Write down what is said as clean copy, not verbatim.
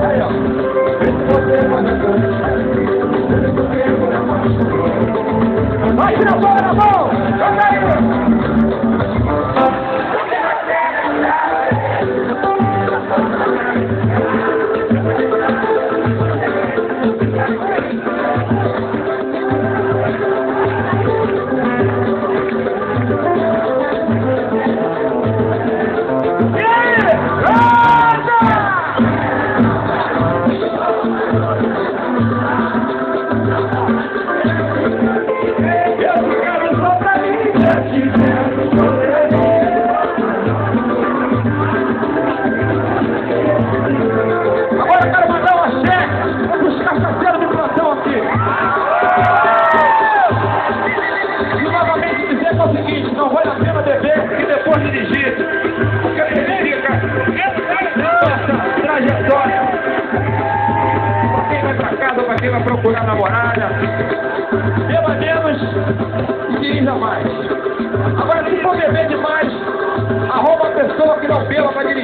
Aí, ó. Vai, tira a bola na mão! Joga aí! Agora eu quero mandar uma cheque para os cachaceiros de plantão aqui. E novamente dizer que é o seguinte, não vale a pena beber e depois dirigir. Porque beber essa trajetória. Para quem vai para casa, para quem vai procurar namorada, beba menos e dirija mais. Agora, se for beber demais, arruma a pessoa que não beba para dirigir.